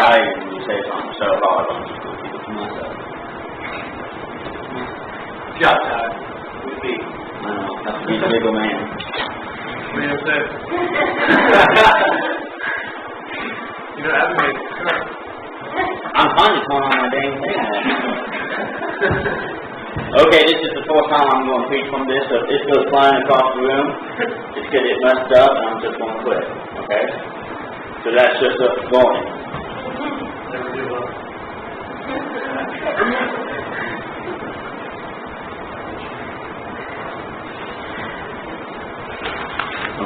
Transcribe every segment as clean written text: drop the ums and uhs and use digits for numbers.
die when you say something so hard on people. Keep it to myself. Shot time. With me. I know. Have to be a bigger man. What do you say? You don't have to make it. I'm finally calling on my dang thing. Okay, this is the fourth time I'm going to preach from this. So if this goes flying across the room, it's because it messed up and I'm just going to quit. Okay? So that's just a warning. Never give up.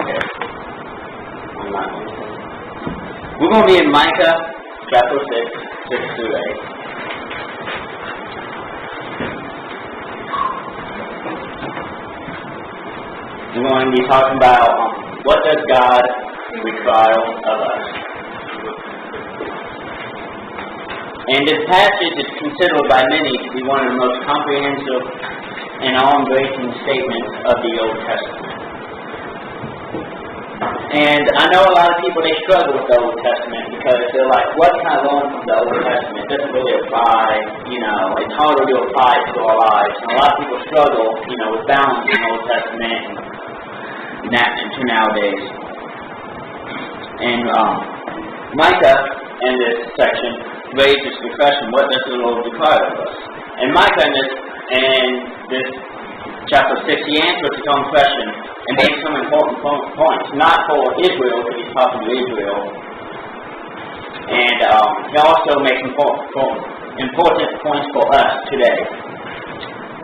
Okay. We're going to be in Micah chapter 6, 6 through 8. We're going to be talking about what does God require of us. And this passage is considered by many to be one of the most comprehensive and all-embracing statements of the Old Testament. And I know a lot of people, they struggle with the Old Testament because they're like, what can I learn from the Old Testament? It doesn't really apply, it's harder to apply to our lives. And a lot of people struggle, with balancing the Old Testament to nowadays. And Micah, in this section, raises the question, what does the Lord require of us? And Micah, in this chapter 6, he answers his own question and makes some important points, not for Israel, because he's talking to Israel. And he also makes important points for us today.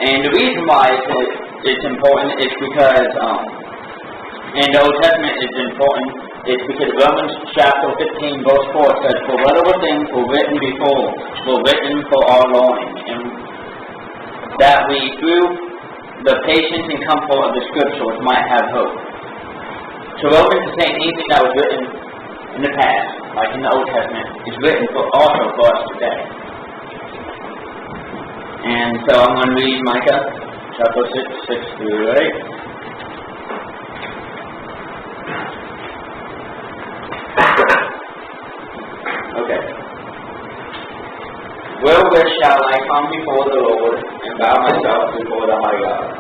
And the reason why it's important is because, and the Old Testament is important, is because Romans chapter 15 verse 4 says, for whatever things were written before were written for our learning, and that we through the patience and comfort of the Scriptures might have hope. So Romans is saying anything that was written in the past, like in the Old Testament, is written also for us today. And so I'm going to read Micah chapter 6, 6 through 8. Okay. Wherewith shall I come before the Lord and bow myself before the high God?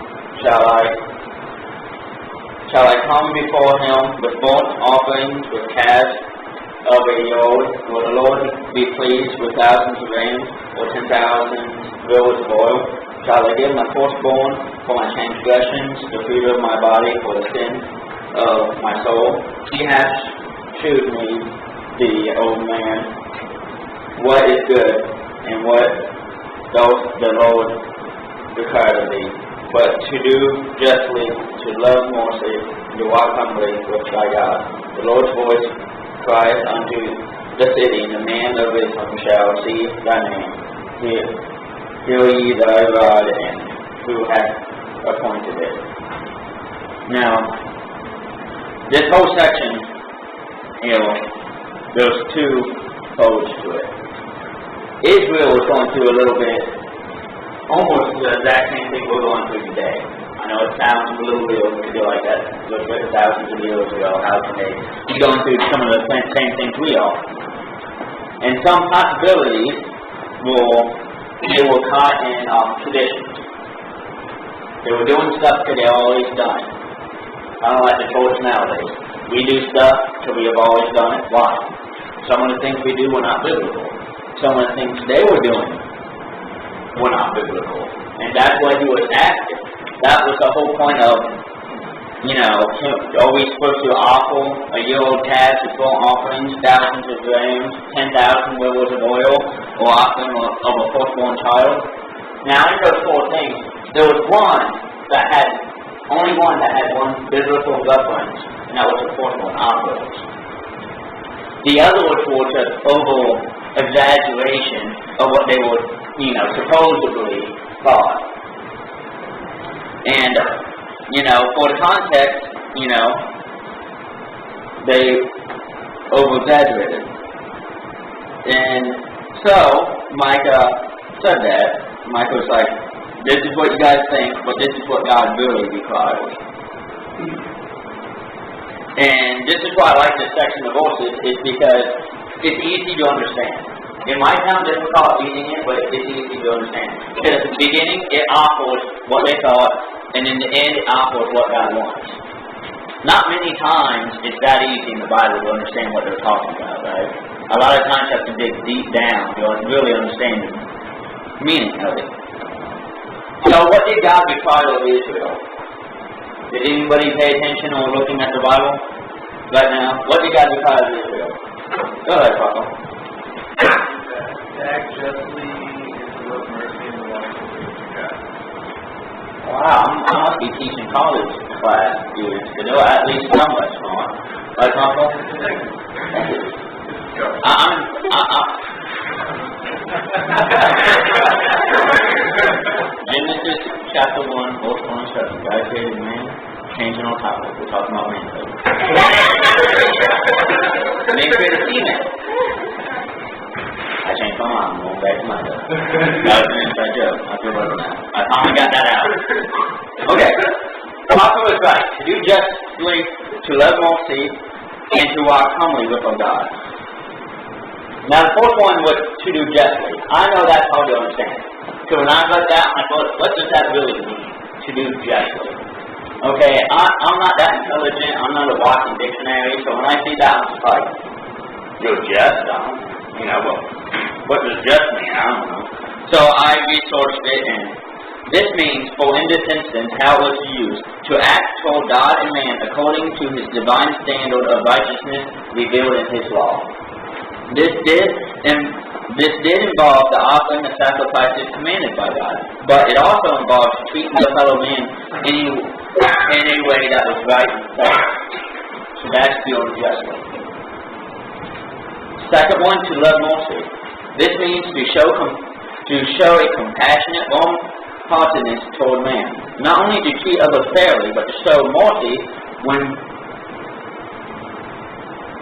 Shall I come before him with burnt offerings, with calves of a year? Will the Lord be pleased with thousands of rams, or 10,000 rivers of oil? Shall I give my firstborn for my transgressions, the fruit of my body for the sin of my soul? He hath shewed me, the old man, what is good, and what doth the Lord require of thee, but to do justly, to love mercy, and to walk humbly with thy God. The Lord's voice crieth unto the city, and the man of wisdom shall see thy name. Hear ye thy rod, and who hath appointed it. Now, this whole section, there's two poles to it. Israel was going through a little bit, almost the exact same thing we're going through today. I know it sounds a little weird to do like that. Look at thousands of years ago, how can they be going through some of the same things we are? And some possibilities they were caught in traditions. They were doing stuff that they always done. Kind of like the church nowadays. We do stuff because we have always done it. Why? Some of the things we do were not biblical. Some of the things they were doing were not biblical. And that's what he was asking. That was the whole point of, are we supposed to offer a year-old calf as burnt offerings, thousands of rams, 10,000 rivers of oil, or offering of a firstborn child? Now, in those four things, there was only one that had one biblical reference, and that was the firstborn offerings. The other were just over-exaggeration of what they were, supposedly thought. And, for the context, they over-exaggerated. And so, Micah said that. Micah was like, this is what you guys think, but this is what God really requires. And this is why I like this section of verses, is because it's easy to understand. It might sound difficult reading it, but it's easy to understand. Because at the beginning, it offers what they thought, and in the end, it offers what God wants. Not many times it's that easy in the Bible to understand what they're talking about, right? A lot of times you have to dig deep down to really understand the meaning of it. So what did God require of Israel? Did anybody pay attention or looking at the Bible right now? What did God require of Israel? Go ahead, Papa. To act justly and to love mercy and the righteousness of God. Wow, I must be teaching college class students to know at least somewhat smart. Right, Papa? Thank you. Genesis chapter 1, verse 1 and 7. God created man, changing on topic. We're talking about manhood. And then created female. I changed my mind. I'm going back to my dad. That was an inside joke. I feel better now. I finally got that out. Okay. Papa was right. To do justly, to love mercy, and to walk humbly with our God. Now the fourth one was to do justly. I know that's hard to understand. So when I looked at I thought, what does that really mean? To do justly. Okay, I'm not that intelligent. I'm not a walking dictionary. So when I see that, I'm just like, you're just, well, what does just mean? I don't know. So I researched it, and this means, for in this instance, how it was used, to act toward God and man according to His divine standard of righteousness revealed in His law. This did involve the offering of sacrifices commanded by God, but it also involves treating the fellow man in a way that was right and fair. So that's doing justly. Second one, to love mercy. This means to show a compassionate, warm-heartedness toward man. Not only to treat others fairly, but to show mercy when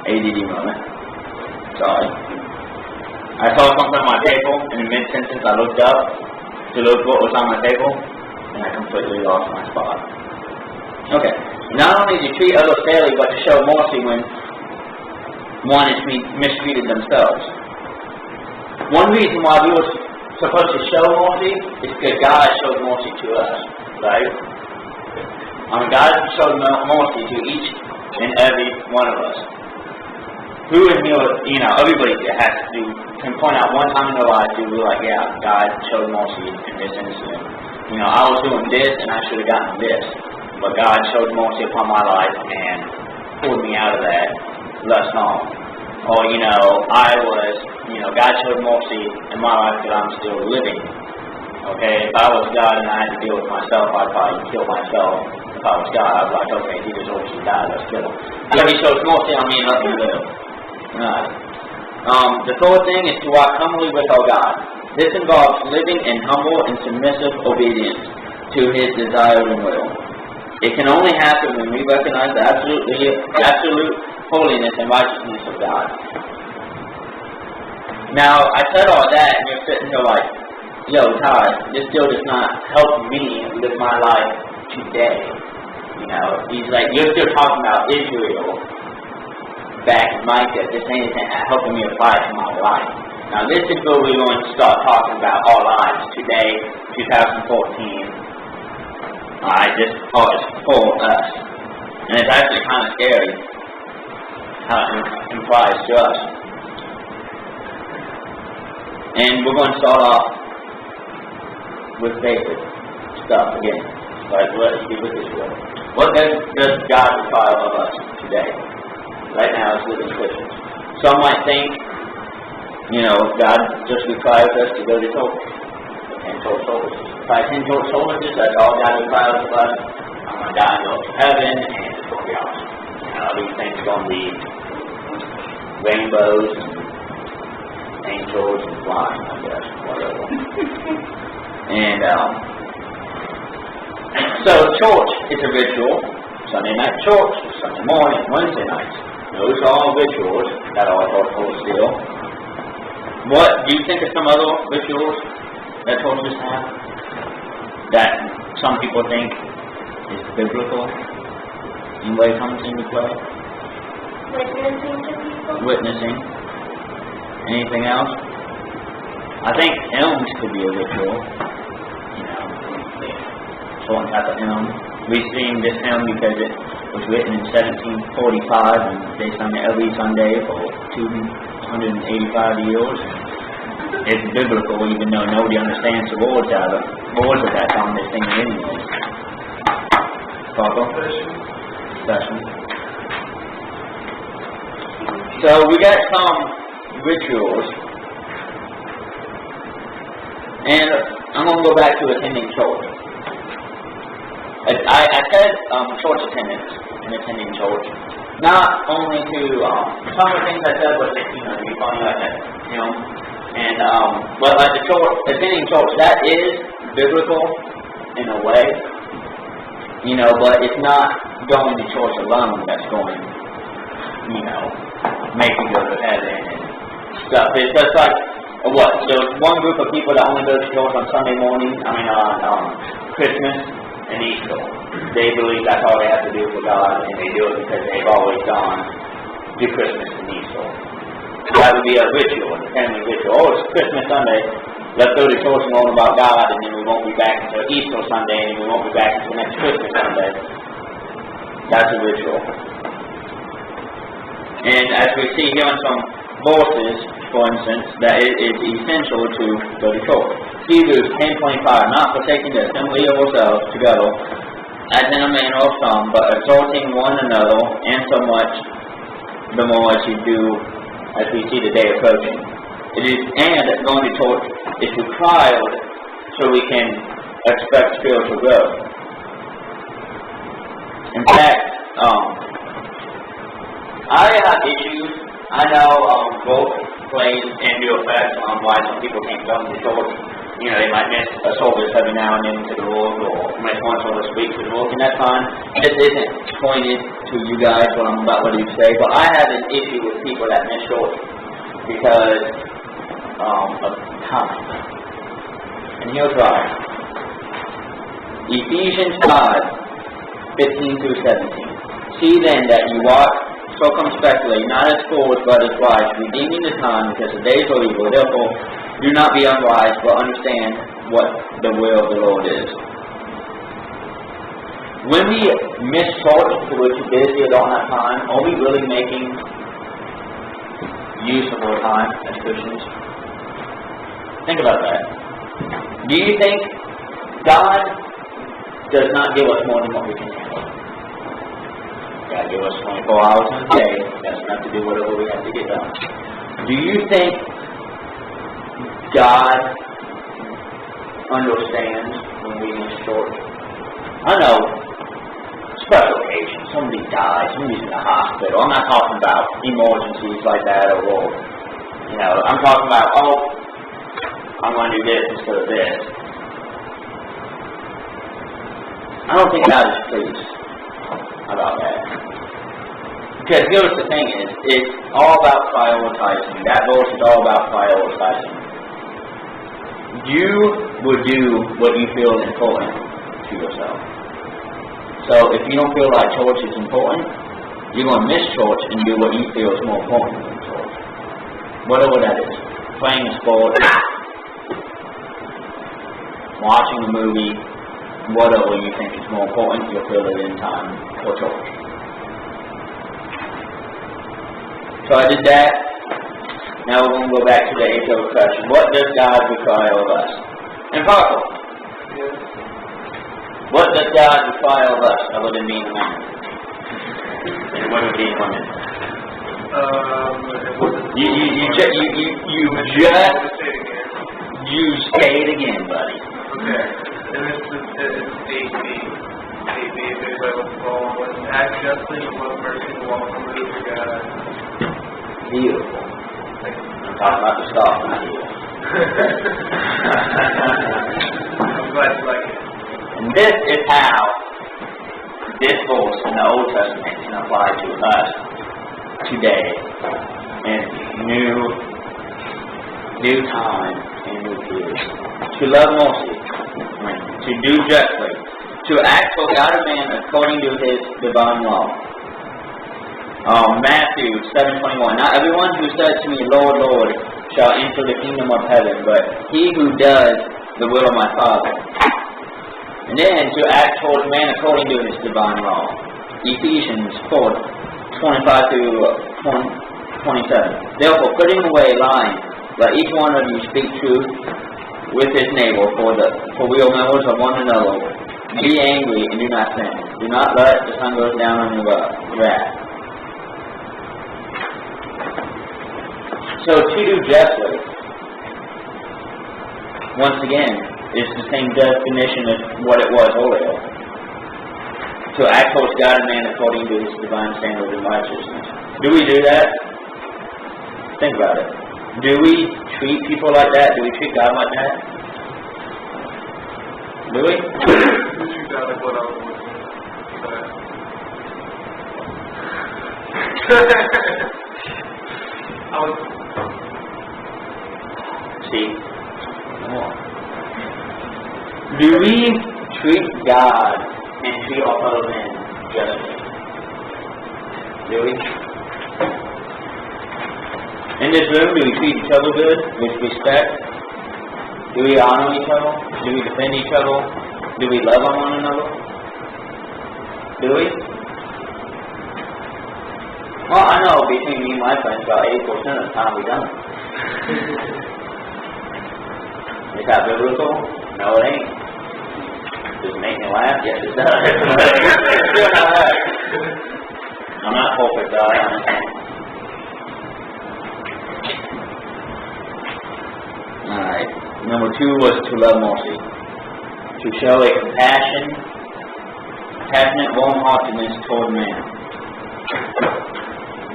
ADD moment. Sorry. I saw something on my table, and in mid-sentence I looked up to look what was on my table, and I completely lost my spot. Okay. Not only to treat others fairly, but to show mercy when one is mistreated themselves. One reason why we were supposed to show mercy is because God showed mercy to us, right? God showed mercy to each and every one of us. Who in here, everybody can point out one time in their life they were like, yeah, God showed mercy in this incident. I was doing this and I should have gotten this, but God showed mercy upon my life and pulled me out of that less harm. Or, God showed mercy in my life that I'm still living. Okay, if I was God and I had to deal with myself, I'd probably kill myself. If I was God, I'd be like, okay, he deserves to die, let's kill him. But he shows mercy on me and let me live. Right. The third thing is to walk humbly with our God. This involves living in humble and submissive obedience to His desire and will. It can only happen when we recognize the absolute holiness and righteousness of God. Now, I said all that, and you're sitting here like, yo, Todd, this still does not help me live my life today. He's like, you're still talking about Israel back in Micah. This ain't helping me apply to my life. Now, this is where we're going to start talking about our lives today, 2014. This part is for us. And it's actually kind of scary how it implies to us. And we're going to start off with basic stuff again. Like, let's get with this one. What does God require of us today? Right now, as living Christians. Some might think, God just requires us to go to church. And church services. If I attend church services, that's all God requires of us. I'm going to die and go to heaven, and it's going to be awesome. Everything's going to be rainbows, and angels, and flying, I guess, whatever. And, so church is a ritual. Sunday night church, Sunday morning, Wednesday nights. Those are all rituals that are helpful still. What do you think of some other rituals that churches have that some people think is biblical? Anybody comes into play? Witnessing to people. Witnessing. Anything else? I think elms could be a ritual. Certain type of hymn. We sing this hymn because it was written in 1745 and they sung it every Sunday for 285 years. It's biblical, even though nobody understands the words of that song. They sing it anyway. Papa? Session. So we got some rituals, and I'm going to go back to attending church. I said church attendance and attending church. Not only to some of the things I said was to be funny like that, and but like the church, attending church, that is biblical in a way, but it's not going to church alone that's going, make you go to heaven and stuff. It's just like there's one group of people that only go to church on Sunday morning. Christmas and Easter. They believe that's all they have to do for God, and they do it because they've always gone to Christmas and Easter. That would be a ritual, a family ritual. Oh, it's Christmas Sunday. Let's go to church and learn about God, and then we won't be back until Easter Sunday, and we won't be back until next Christmas Sunday. That's a ritual. And as we see here in some verses, for instance, that it is essential to go to church. Hebrews 10:25, not forsaking the assembly of yourselves together, as in a manner of some, but exhorting one another, and so much the more as you do, as we see the day approaching. And going to church is required so we can expect spiritual growth. In fact, I have issues. I know both plays into effect on why some people can't come to church. They might miss a service every now and then to the Lord, or miss one service a week to the Lord, and that's fine. This isn't pointed to you guys what I'm about to say, but I have an issue with people that miss church because of time. And here's why. Ephesians 5:15 through 17. See then that you walk circumspectly, not as fools, but as wise, redeeming the time, because the days are evil. Therefore, do not be unwise, but understand what the will of the Lord is. When we miss church because we're too busy or don't have time, are we really making use of our time as Christians? Think about that. Do you think God does not give us more than what we can handle? God give us 24 hours in a day. That's enough to do whatever we have to get done. Do you think God understands when we miss church? I know, special occasions. Somebody dies, somebody's in the hospital. I'm not talking about emergencies like that, or I'm talking about, I'm going to do this instead of this. I don't think God is pleased about that. Because here's the thing is, it's all about prioritizing. That verse is all about prioritizing. You will do what you feel important to yourself. So if you don't feel like church is important, you're going to miss church and do what you feel is more important than church. Whatever that is. Playing a sport, watching a movie, whatever you think is more important, you'll fill it in time for church. So I did that. Now we're going to go back to the age-old question. What does God require of us? And Papa, what does God require of us other than being a man? And what would being women? You say it again, buddy. Okay. And it's 8B. 8B, if anybody wants to follow on. Act justly, love mercy, walk humbly with God. Beautiful. I'm talking about the stuff, not you. I'm glad you like it. And this is how this verse in the Old Testament can apply to us today in new time and new years. To love mercy, to do justly, to act for God and man according to His divine law. Matthew 7:21. Not everyone who says to me, Lord, Lord, shall enter the kingdom of heaven, but he who does the will of my Father. And then to act towards man according to his divine law. Ephesians 4:25 through 27. Therefore, putting away lying, let each one of you speak truth with his neighbor, for we are members of one another. Be angry and do not sin. Do not let the sun go down on your wrath. So to do justly, once again, is the same definition as what it was earlier. To act towards God and man according to his divine standard and righteousness. Do we do that? Think about it. Do we treat people like that? Do we treat God like that? Do we? We treat God like what I was See? Do we treat God and treat our fellow men justly? Do we? In this room, do we treat each other good, with respect? Do we honor each other? Do we defend each other? Do we love on one another? Do we? Well, I know between me and my friends, about 80% of the time we don't. Is that biblical? No, it ain't. Does it make me laugh? Yes, it does. It's still not right. I'm not perfect, though. I understand. Alright. Number 2 was to love mercy. To show a passionate warm-heartedness toward man.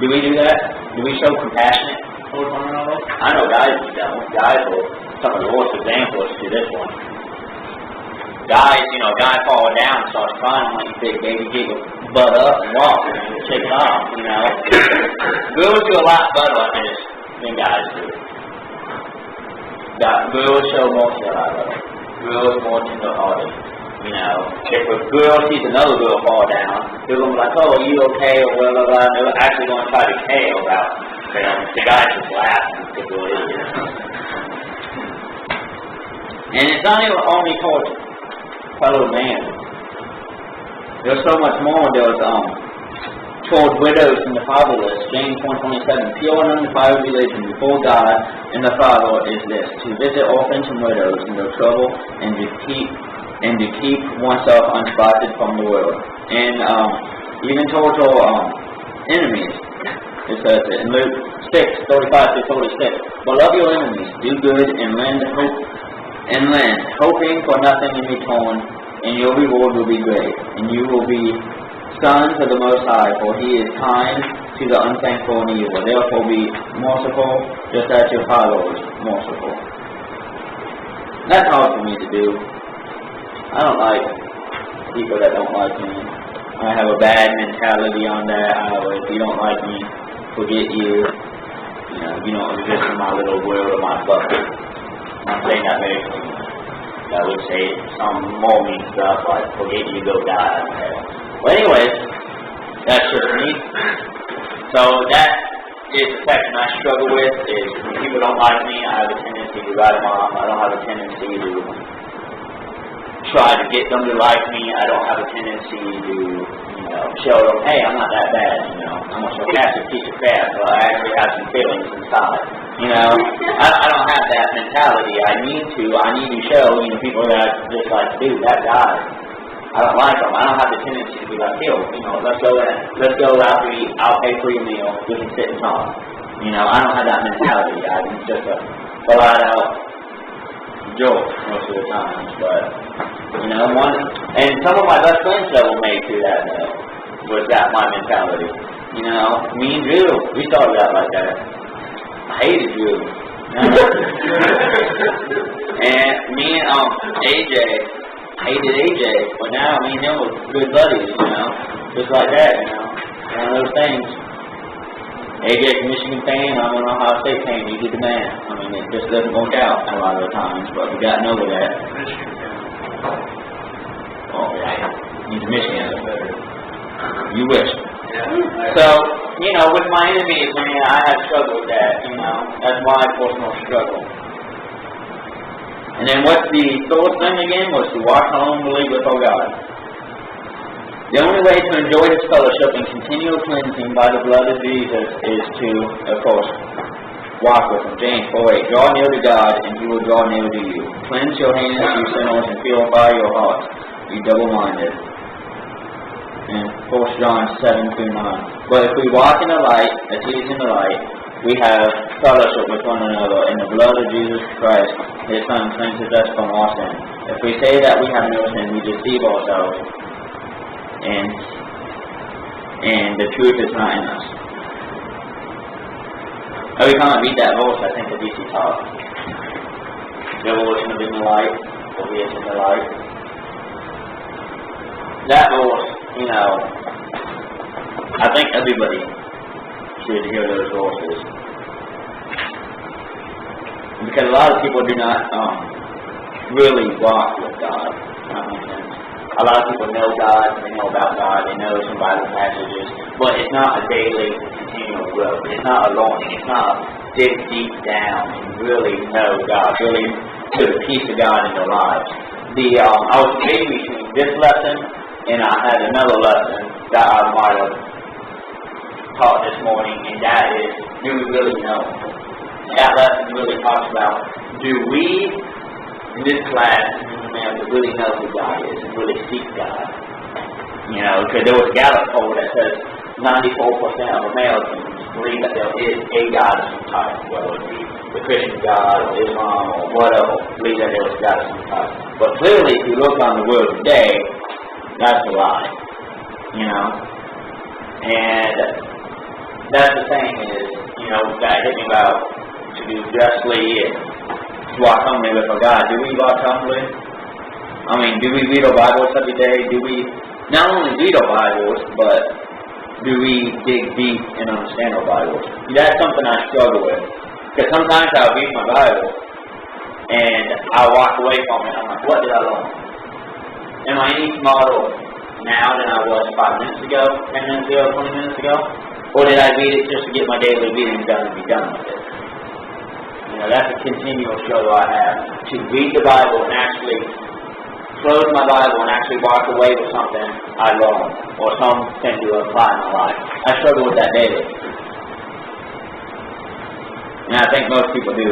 Do we do that? Do we show compassion toward one another? I know guys do that. Guys are some of the worst examples to this one. Guys, guy falling down and starts crying like you big baby, get your butt up and walk and shake it off, Girls do a lot better at this than guys do. Girls show more shit out of it. Girls more tender-hearted. If a girl sees another girl fall down, they're going to be like, oh, are you okay, or blah, blah, blah. They're actually going to try to care about them. The guy just laughs and people And it's not even only towards fellow man. There's so much more. There's toward widows and the fatherless. James 1:27. Pure and undefiled religion before God and the Father is this: to visit orphans and widows in their trouble, and to keep oneself unspotted from the world. And even towards our enemies, it says it in Luke 6:35-46. But love your enemies, do good, and lend, hoping for nothing in return, and your reward will be great, and you will be sons of the Most High, for He is kind to the unthankful and evil. Therefore be merciful, just as your Father is merciful. That's hard for me to do. I don't like people that don't like me. I have a bad mentality on that. If you don't like me, forget you. You don't exist in my little world or my bucket. I'm saying that very clearly. I would say some more mean stuff like, forget you, go die. Well, anyways, that's just me. So that is the section I struggle with, is when people don't like me, I have a tendency to write them off. I don't have a tendency to try to get them to like me. I don't have a tendency to, show them, hey, I'm not that bad, I'm a sarcastic piece of crap, but I actually have some feelings inside. I don't have that mentality. I need to show, people that just like, dude, that guy, I don't like them. I don't have the tendency to be like, yo, let's go after you, I'll pay for your meal, we can sit and talk. I don't have that mentality. I'm just a flat out joke most of the times, but, and some of my best friends that were made through that, was that my mentality. Me and Drew, we started out like that. I hated Drew. And me and AJ, hated AJ, but now me and him were good buddies, just like that, one of those things. AJ's a Michigan fan, I'm an Ohio State fan, you did the math. It just doesn't work out a lot of the times, but we gotten over that. Oh, yeah, he's a Michigan. You wish. So, with my enemies, man, I have struggled with that, That's my personal struggle. And then what's the third thing again? Was to walk humbly before God. The only way to enjoy His fellowship and continual cleansing by the blood of Jesus is to, of course, walk with Him. James 4:8, draw near to God, and He will draw near to you. Cleanse your hands, you sinners, and purify your hearts, you double-minded. And 1 John 7-9. But if we walk in the light, as He is in the light, we have fellowship with one another, and the blood of Jesus Christ, His Son, cleanses us from our sin. If we say that we have no sin, we deceive ourselves, and the truth is not in us. Every time I read that verse, I think of D.C. Talk. The Lord is in the light, the He is in the light. That verse, I think everybody should hear those verses. Because a lot of people do not really walk with God. That makes sense. A lot of people know God, they know about God, they know some Bible passages, but it's not a daily, continual growth. It's not a learning. It's not a dig deep down and really know God, really to the peace of God in their lives. I was debating between this lesson and I had another lesson that I might have taught this morning, and that is, do we really know? That lesson really talks about, do we, in this class, to really know who God is and really seek God. Because there was a Gallup poll that says 94% of Americans believe that there is a God of some type, whether it be the Christian God or Islam or whatever, believe that there is a God of some type. But clearly, if you look on the world today, that's a lie. And that's the thing is, that hit me about to do justly and to walk humbly with our God. Do we walk humbly? Do we read our Bibles every day? Do we not only read our Bibles, but do we dig deep and understand our Bibles? That's something I struggle with. Because sometimes I'll read my Bible, and I'll walk away from it, and I'm like, what did I learn? Am I any smarter now than I was 5 minutes ago, 10 minutes ago, 20 minutes ago? Or did I read it just to get my daily reading done and be done with it? That's a continual struggle I have, to read the Bible and actually close my Bible and actually walk away with something I learned or something to apply in my life. I struggle with that daily. And I think most people do.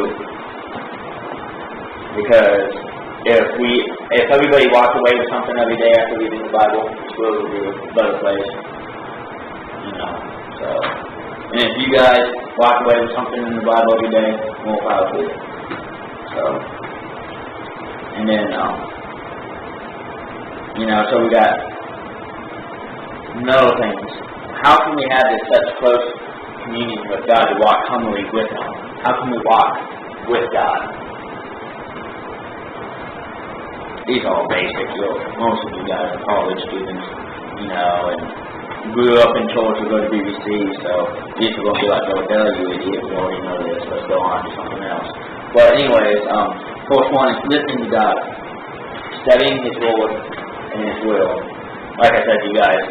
Because if everybody walked away with something every day after reading the Bible, this world would be a better place. And if you guys walk away with something in the Bible every day, more power to you. And then, so we got another things. How can we have this such close communion with God to walk humbly with Him? How can we walk with God? These are all basic. Most of you guys are college students, and grew up in church or go to BBC, so these are going to be like, oh, duh, you idiot, we already know this, let's go on to something else. But anyways, first one is listening to God, studying His Word and His will. Like I said, you guys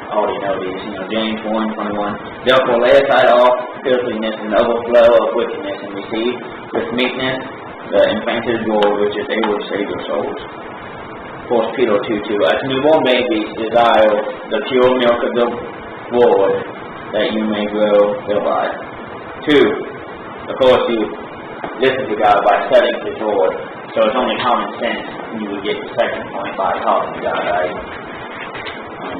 already know these, James 1:21. Therefore lay aside all filthiness and overflow of wickedness, and receive with meekness the implanted Word which is able to save your souls. 1 Peter 2:2. As newborn babies desire the pure milk of the Word, that you may grow thereby. 2. Of course, you listen to God by studying His Word. So it's only common sense you would get the second point by talking to God, right?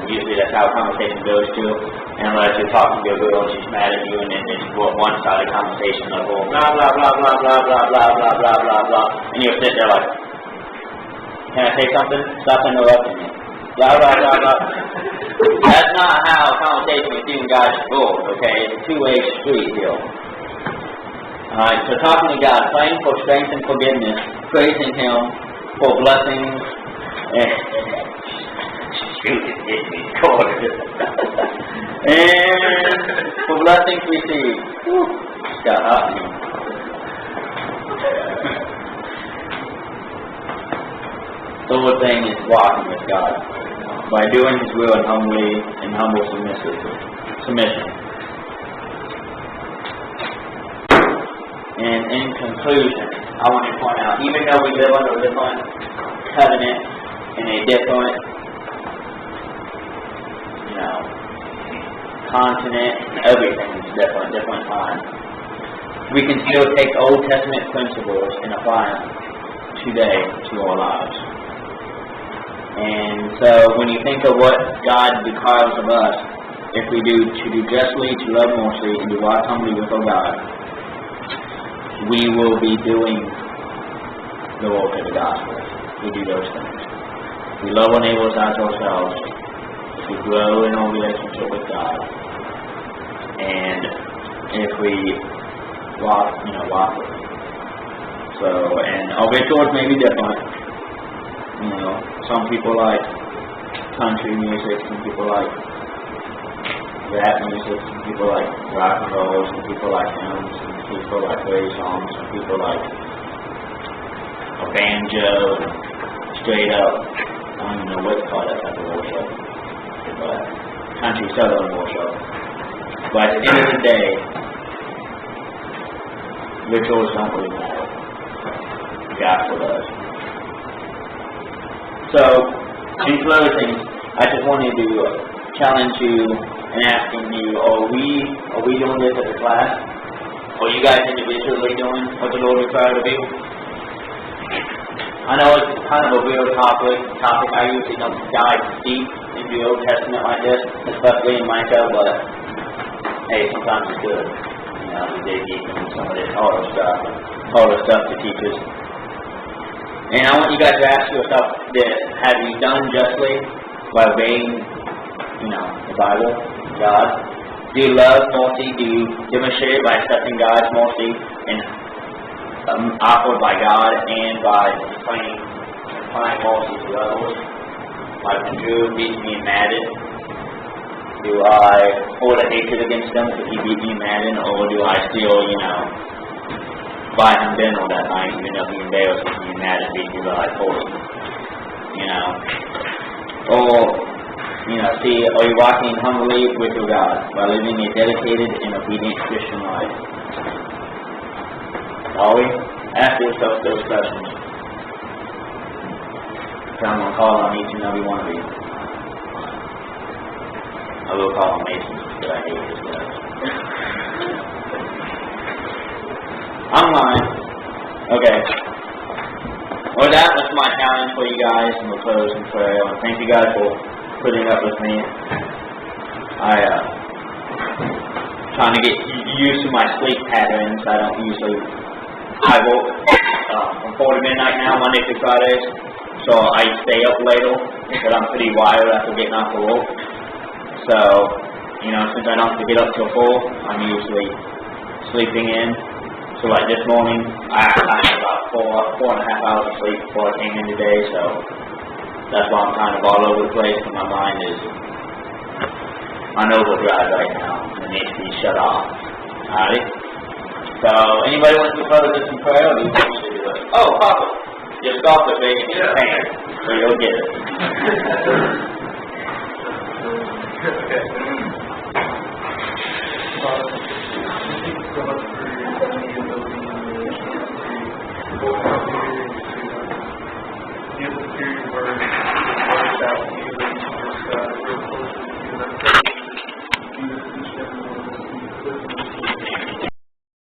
Usually that's how a conversation goes too. And unless you're talking to a girl and she's mad at you, and then there's one-sided conversation of blah blah blah blah blah blah blah blah blah blah blah blah, and you'll sit there like, can I say something? Stop interrupting me. Blah blah blah blah. That's not how a conversation with you and God should go. Okay, it's a two-way street here. Alright, so talking to God, praying for strength and forgiveness, praising Him for blessings, and for blessings received. It's got hot in here. The whole thing is walking with God by doing His will and humble submission. And in conclusion, I want to point out, even though we live under a different covenant in a different, continent, everything is different time, we can still take Old Testament principles and apply them today to our lives. And so when you think of what God requires of us, if we do to do justly, to love mercy, and to walk humbly with our God, we will be doing the work of the gospel. We do those things. We love our neighbors as ourselves. We grow in our relationship with God. And if we walk with Him. So, and our rituals may be different. Some people like country music, some people like rap music, some people like rock and roll, some people like hymns, some people like praise songs, some people like a banjo, straight up, I don't even know what to call that type of worship, but country southern worship. But at the end of the day, rituals don't really matter. The gospel does. So, in closing, I just wanted to challenge you and asking you, are we doing this as a class? Are you guys individually doing what the Lord required of you? I know it's kind of a weird topic. I usually don't dive deep into the Old Testament like this, especially in Micah, but hey, sometimes it's good. To dig deep into some of this harder stuff to teach us. And I want you guys to ask yourself this: have you done justly by obeying, the Bible, God? Do you love mercy? Do you demonstrate it by accepting God's mercy and offered by God and by applying mercy to others? Like when Drew beats me in Madden, do I hold a hatred against him because he beat me in Madden, or do I still, buy him dinner that night, even though he embarrassed me in Madden, beat me by 40? Or, are you walking humbly with your God by living a dedicated and obedient Christian life? Are we? Ask yourself those questions. I'm going to call on each and every one of you. I will call him Mason, but I hate his guys. I'm lying. Okay. Well, that was my challenge for you guys, and we'll close in prayer. And thank you guys for putting up with me. Trying to get used to my sleep patterns. I work from 4 to midnight now, Monday through Fridays, so I stay up later because I'm pretty wired after getting off of work. So, since I don't have to get up till 4, I'm usually sleeping in. So like this morning, I had about 4.5 hours of sleep before I came in today, so that's why I'm kind of all over the place, and my mind is on overdrive right now, and it needs to be shut off. Alright? So, anybody want to close this in prayer, or do you want me to do it? Oh, Papa! Just stop it, baby, in your hand, so you'll get it. Give us your word out to you, real close to you,